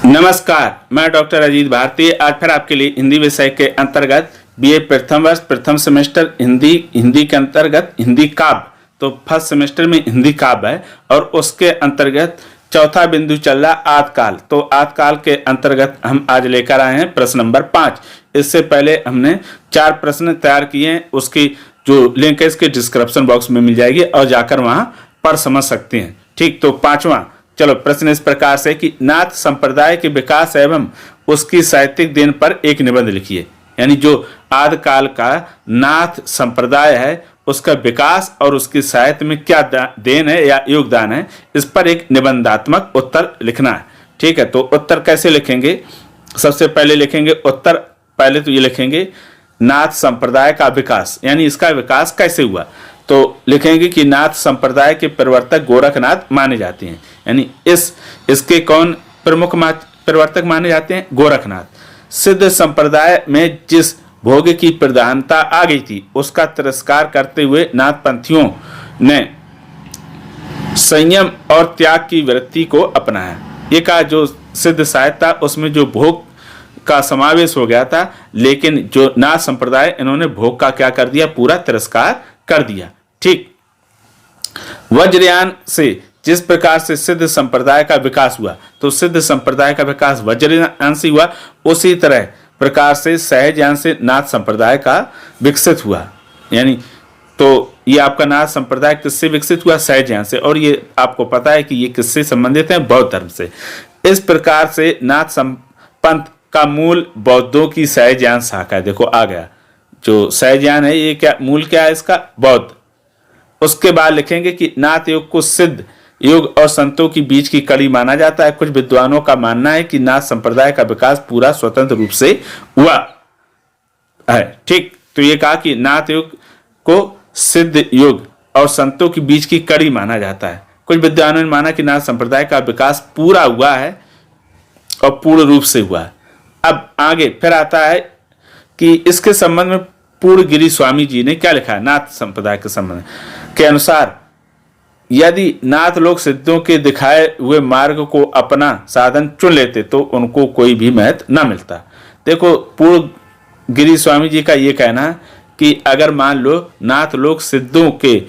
नमस्कार, मैं डॉक्टर अजीत भारती आज फिर आपके लिए हिंदी विषय के अंतर्गत बीए प्रथम वर्ष प्रथम सेमेस्टर हिंदी के अंतर्गत हिंदी काव्य, तो फर्स्ट सेमेस्टर में हिंदी काव्य है और उसके अंतर्गत चौथा बिंदु चल रहा आदकाल। तो आदकाल के अंतर्गत हम आज लेकर आए हैं प्रश्न नंबर 5। इससे पहले हमने 4 प्रश्न तैयार किए हैं, उसकी जो लिंक है इसके डिस्क्रिप्शन बॉक्स में मिल जाएगी और जाकर वहां पढ़ समझ सकते हैं। ठीक, तो 5वां चलो प्रश्न इस प्रकार से कि नाथ संप्रदाय के विकास एवं उसकी साहित्यिक देन पर एक निबंध लिखिए। यानी जो आदिकाल का नाथ संप्रदाय है उसका विकास और उसकी साहित्य में क्या देन है या योगदान है, इस पर एक निबंधात्मक उत्तर लिखना है। ठीक है, तो उत्तर कैसे लिखेंगे? सबसे पहले लिखेंगे उत्तर, पहले तो ये लिखेंगे नाथ संप्रदाय का विकास, यानी इसका विकास कैसे हुआ। तो लिखेंगे कि नाथ संप्रदाय के प्रवर्तक गोरखनाथ माने जाते हैं। यानी इसके कौन प्रमुख प्रवर्तक माने जाते हैं? गोरखनाथ। सिद्ध संप्रदाय में जिस भोग की प्रधानता आ गई थी उसका तिरस्कार करते हुए नाथपंथियों ने संयम और त्याग की वृत्ति को अपनाया। ये का जो सिद्ध साहित्य था उसमें जो भोग का समावेश हो गया था, लेकिन जो नाथ संप्रदाय इन्होंने भोग का क्या कर दिया? पूरा तिरस्कार कर दिया। ठीक, वज्रयान से जिस प्रकार से सिद्ध संप्रदाय का विकास हुआ, तो सिद्ध संप्रदाय का विकास वज्रयान से हुआ, उसी तरह प्रकार से सहजयान से नाथ संप्रदाय का विकसित हुआ। यानी तो ये आपका नाथ संप्रदाय किससे विकसित हुआ? सहजयान से। और ये आपको पता है कि ये किससे संबंधित है? बौद्ध धर्म से। इस प्रकार से नाथ पंथ का मूल बौद्धों की सहजयान शाखा है। देखो आ गया जो सहजयान है, ये क्या मूल क्या है इसका? बौद्ध। उसके बाद लिखेंगे कि नाथ योग को सिद्ध योग और संतों की बीच की कड़ी माना जाता है। कुछ विद्वानों का मानना है कि नाथ संप्रदाय का विकास पूरा स्वतंत्र रूप से हुआ है। ठीक, तो ये कहा कि नाथ योग को सिद्ध योग और संतों की बीच की कड़ी माना जाता है। कुछ विद्वानों ने माना कि नाथ संप्रदाय का विकास पूरा हुआ है और पूर्ण रूप से हुआ है। अब आगे फिर आता है कि इसके संबंध में पूर्णगिरि स्वामी जी ने क्या लिखा है? नाथ संप्रदाय के संबंध के अनुसार यदि नाथ लोग सिद्धों के दिखाए हुए मार्ग को अपना साधन चुन लेते तो उनको कोई भी महत्व न मिलता। देखो पूर्णगिरि स्वामी जी का ये कहना है कि अगर मान लो नाथ लोग सिद्धों के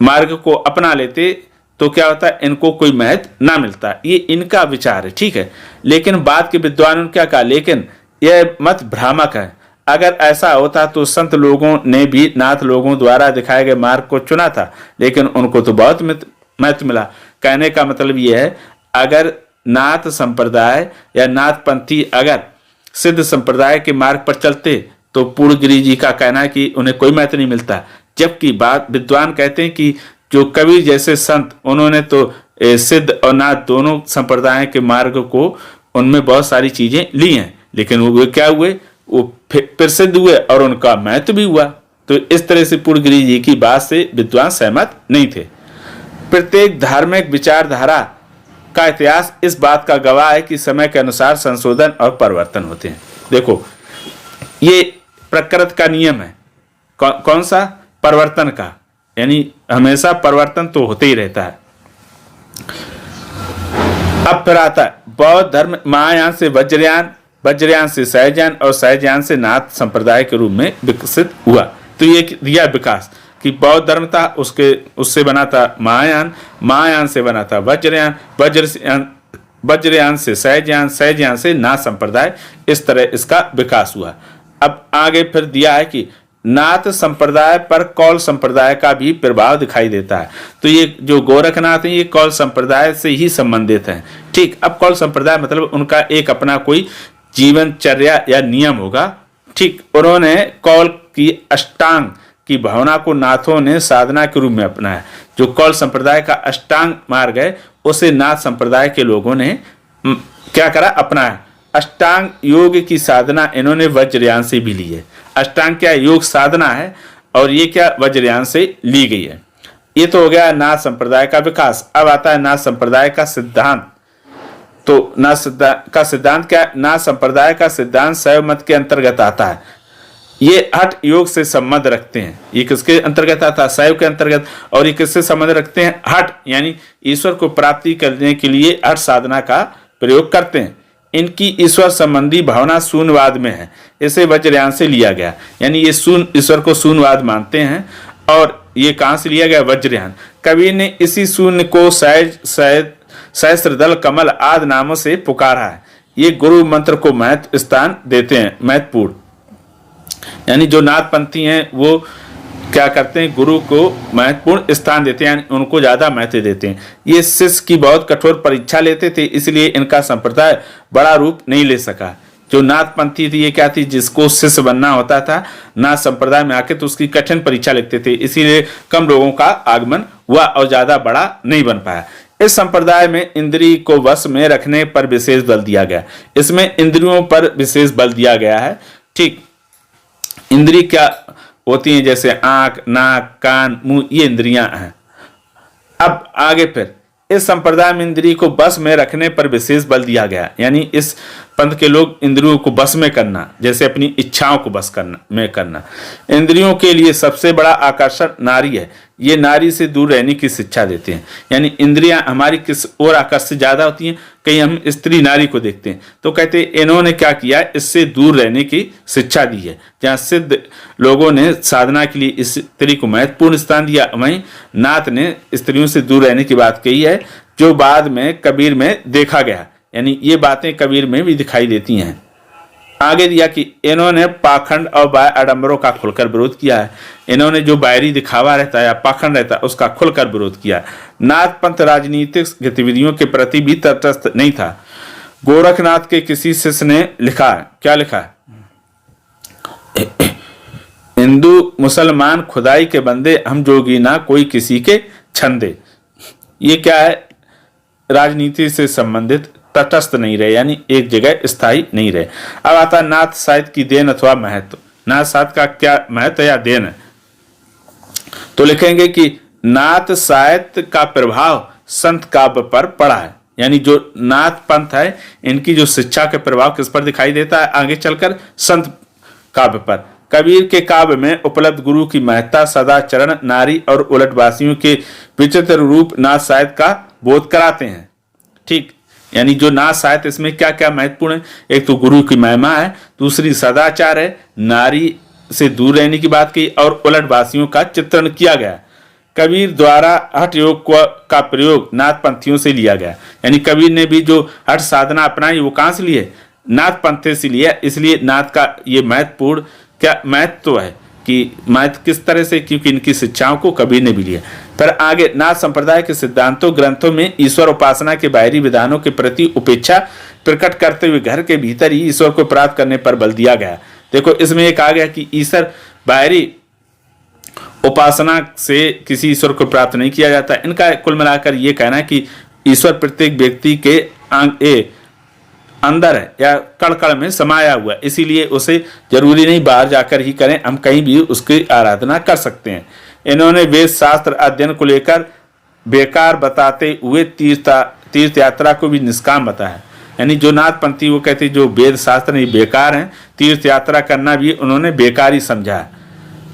मार्ग को अपना लेते तो क्या होता है? इनको कोई महत्व ना मिलता। ये इनका विचार है। ठीक है, लेकिन बाद के विद्वानों ने क्या कहा? लेकिन यह मत भ्रामक है। अगर ऐसा होता तो संत लोगों ने भी नाथ लोगों द्वारा दिखाए गए मार्ग को चुना था, लेकिन उनको तो बहुत महत्व मिला। कहने का मतलब यह है, अगर नाथ संप्रदाय या नाथपंथी अगर सिद्ध संप्रदाय के मार्ग पर चलते तो पूर्णगिरि जी का कहना है कि उन्हें कोई महत्व नहीं मिलता। जबकि बात विद्वान कहते हैं कि जो कबीर जैसे संत उन्होंने तो सिद्ध और नाथ दोनों संप्रदाय के मार्ग को उनमें बहुत सारी चीजें ली हैं, लेकिन वो क्या हुए? वो प्रसिद्ध हुए और उनका महत्व भी हुआ। तो इस तरह से पूर्णगिरि जी की बात से विद्वान सहमत नहीं थे। प्रत्येक धार्मिक विचारधारा का इतिहास इस बात का गवाह है कि समय के अनुसार संशोधन और परिवर्तन होते हैं। देखो ये प्रकृति का नियम है। कौन सा? परिवर्तन का। यानी हमेशा परिवर्तन तो होते ही रहता है। अब फिर आता है बौद्ध धर्म महायान से वज्रयान, वज्रयान से सहजयान और सहजयान से नाथ संप्रदाय के रूप में विकसित हुआ। तो ये दिया विकास कि बौद्ध धर्म था, उससे बना था महायान, महायान से बना था वज्रयान, वज्रयान से सहजयान, सहजयान से नाथ संप्रदाय। इस तरह इसका विकास हुआ। अब आगे फिर दिया है कि नाथ संप्रदाय पर कौल संप्रदाय का भी प्रभाव दिखाई देता है। तो ये जो गोरखनाथ है ये कौल संप्रदाय से ही संबंधित है। ठीक, अब कौल संप्रदाय मतलब उनका एक अपना कोई जीवनचर्या या नियम होगा। ठीक, उन्होंने कौल की अष्टांग की भावना को नाथों ने साधना के रूप में अपनाया। जो कौल संप्रदाय का अष्टांग मार्ग है उसे नाथ संप्रदाय के लोगों ने क्या करा? अपनाया। अष्टांग योग की साधना इन्होंने वज्रयान से भी ली है। अष्टांग क्या योग साधना है और ये क्या वज्रयान से ली गई है। ये तो हो गया नाथ संप्रदाय का विकास। अब आता है नाथ संप्रदाय का सिद्धांत। तो नाथ का सिद्धांत क्या? नाथ संप्रदाय का सिद्धांत शैव मत के अंतर्गत आता है। ये हठ योग से संबंध रखते हैं। ये किसके अंतर्गत आता है? शैव के अंतर्गत। और ये किससे संबंध रखते हैं? हठ, यानी ईश्वर को प्राप्ति करने के लिए हठ साधना का प्रयोग करते हैं। इनकी ईश्वर संबंधी भावना शून्यवाद में है। इसे वज्रयान से लिया गया, यानी ये शून्य ईश्वर को शून्यवाद मानते हैं। और ये कहाँ से लिया गया? वज्रयान। कबीर ने इसी शून्य को सहस्त्रदल कमल आदि नामों से पुकारा है। ये गुरु मंत्र को महत्व स्थान देते हैं, महत्वपूर्ण। यानी जो नाथपंथी हैं वो क्या करते हैं? गुरु को महत्वपूर्ण स्थान देते हैं, यानी उनको ज्यादा महत्व देते हैं। ये शिष्य की बहुत कठोर परीक्षा लेते थे, इसलिए इनका संप्रदाय बड़ा रूप नहीं ले सका। जो नाथपंथी थी ये क्या थी? जिसको शिष्य बनना होता था नाथ संप्रदाय में आके, तो उसकी कठिन परीक्षा लिखते थे, इसीलिए कम लोगों का आगमन हुआ और ज्यादा बड़ा नहीं बन पाया। इस संप्रदाय में इंद्रिय को वश में रखने पर विशेष बल दिया गया। इसमें इंद्रियों पर विशेष बल दिया गया है। ठीक, इंद्रिय क्या होती हैं? जैसे आंख, नाक, कान, मुंह, ये इंद्रियां हैं। अब आगे फिर इस संप्रदाय में इंद्रिय को बस में रखने पर विशेष बल दिया गया, यानी इस पंथ के लोग इंद्रियों को बस में करना, जैसे अपनी इच्छाओं को बस करना। इंद्रियों के लिए सबसे बड़ा आकर्षण नारी है। ये नारी से दूर रहने की शिक्षा देते हैं, यानी इंद्रियां हमारी किस ओर आकर्षित ज्यादा होती हैं? कहीं हम स्त्री नारी को देखते हैं तो कहते हैं इन्होंने क्या किया? इससे दूर रहने की शिक्षा दी है। जहाँ सिद्ध लोगों ने साधना के लिए इस स्त्री को महत्वपूर्ण स्थान दिया, वहीं नाथ ने स्त्रियों से दूर रहने की बात कही है, जो बाद में कबीर में देखा गया। यानी ये बातें कबीर में भी दिखाई देती हैं। आगे दिया कि इन्होंने पाखंड और बाह्य आडंबरों का खुलकर विरोध किया है। इन्होंने जो बाहरी दिखावा रहता है या पाखंड रहता है उसका खुलकर विरोध किया। नाथ पंथ राजनीतिक गतिविधियों के प्रति भी तटस्थ नहीं था। गोरखनाथ के किसी शिष्य ने लिखा, क्या लिखा? हिंदू मुसलमान खुदाई के बंदे, हम जोगी ना कोई किसी के छंदे। ये क्या है? राजनीति से संबंधित तटस्थ नहीं रहे, यानी एक जगह स्थायी नहीं रहे। अब आता नाथ साहित्य की देन अथवा महत्व। नाथ साहित्य का क्या महत्व या देन है? तो लिखेंगे कि नाथ साहित्य का प्रभाव संत काव्य पर पड़ा है। यानी जो नाथ पंथ है इनकी जो शिक्षा का प्रभाव किस पर दिखाई देता है? आगे चलकर संत काव्य पर। कबीर के काव्य में उपलब्ध गुरु की महत्ता, सदाचरण, नारी और उलटवासियों के विचित्र रूप नाथ साहित्य का बोध कराते हैं। ठीक, यानी जो नाथ साहित्य इसमें क्या क्या महत्वपूर्ण है? एक तो गुरु की महिमा है, दूसरी सदाचार है, नारी से दूर रहने की बात की और उलटवासियों का चित्रण किया गया। कबीर द्वारा हठ योग का प्रयोग नाथ पंथियों से लिया गया। यानी कबीर ने भी जो हठ साधना अपनाई वो कहां से लिए? नाथ पंथे से लिया। इसलिए नाथ का ये महत्वपूर्ण क्या महत्व है कि महत्व किस तरह से? क्योंकि इनकी शिक्षाओं को कबीर ने भी लिया। पर आगे नाथ संप्रदाय के सिद्धांतों ग्रंथों में ईश्वर उपासना के बाहरी विधानों के प्रति उपेक्षा प्रकट करते हुए घर के भीतर ही ईश्वर को प्राप्त करने पर बल दिया गया। देखो इसमें एक आ गया कि ईश्वर बाहरी उपासना से किसी ईश्वर को प्राप्त नहीं किया जाता। इनका कुल मिलाकर ये कहना है कि ईश्वर प्रत्येक व्यक्ति के अंदर है या कण कण में समाया हुआ है, इसीलिए उसे जरूरी नहीं बाहर जाकर ही करें, हम कहीं भी उसकी आराधना कर सकते हैं। इन्होंने वेद शास्त्र अध्ययन को लेकर बेकार बताते हुए तीर्थ यात्रा को भी निष्काम बताया। यानी जो नाथपंथी वो कहते जो वेद शास्त्र नहीं बेकार हैं, तीर्थ यात्रा करना भी उन्होंने बेकार ही समझा।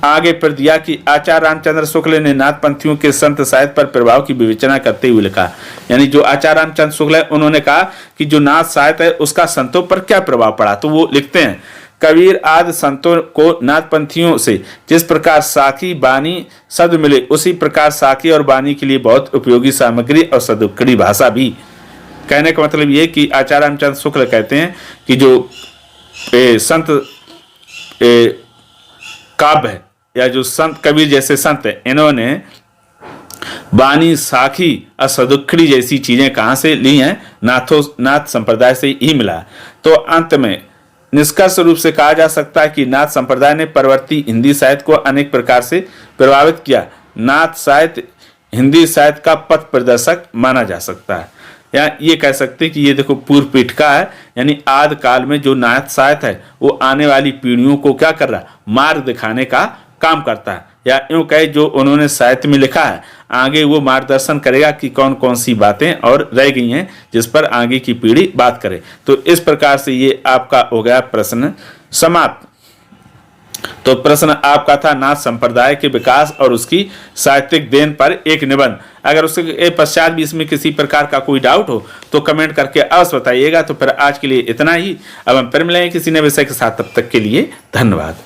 आगे फिर दिया कि आचार्य रामचंद्र शुक्ल ने नाथपंथियों के संत साहित्य पर प्रभाव की विवेचना करते हुए लिखा। यानी जो आचार्य रामचंद्र शुक्ल है उन्होंने कहा कि जो नाथ साहित्य है उसका संतों पर क्या प्रभाव पड़ा। तो वो लिखते हैं कबीर आदि संतों को नाथपंथियों से जिस प्रकार साखी बानी शब्द मिले उसी प्रकार साखी और बानी के लिए बहुत उपयोगी सामग्री और सदुक्कड़ी भाषा भी। कहने का मतलब ये कि आचार्य रामचंद्र शुक्ल कहते हैं कि जो संत काव्य है या जो संत कबीर जैसे संत है इन्होंने बानी साखी और सदुक्कड़ी जैसी चीजें कहाँ से ली हैं? नाथ संप्रदाय से ही मिला। तो अंत में निष्कर्ष रूप से कहा जा सकता है कि नाथ संप्रदाय ने परवर्ती हिंदी साहित्य को अनेक प्रकार से प्रभावित किया। नाथ साहित्य हिंदी साहित्य का पथ प्रदर्शक माना जा सकता है, या ये कह सकते हैं कि ये देखो पूर्व पीठिका है, यानी आदि काल में जो नाथ साहित्य है वो आने वाली पीढ़ियों को क्या कर रहा है? मार्ग दिखाने का काम करता है। या यूं कहे जो उन्होंने साहित्य में लिखा है आगे वो मार्गदर्शन करेगा कि कौन कौन सी बातें और रह गई हैं जिस पर आगे की पीढ़ी बात करे। तो इस प्रकार से ये आपका हो गया प्रश्न समाप्त। तो प्रश्न आपका था नाथ संप्रदाय के विकास और उसकी साहित्यिक देन पर एक निबंध। अगर उसके पश्चात भी इसमें किसी प्रकार का कोई डाउट हो तो कमेंट करके अवश्य बताइएगा। तो फिर आज के लिए इतना ही। अब हम फिर मिलेंगे किसी नए विषय के साथ, तब तक के लिए धन्यवाद।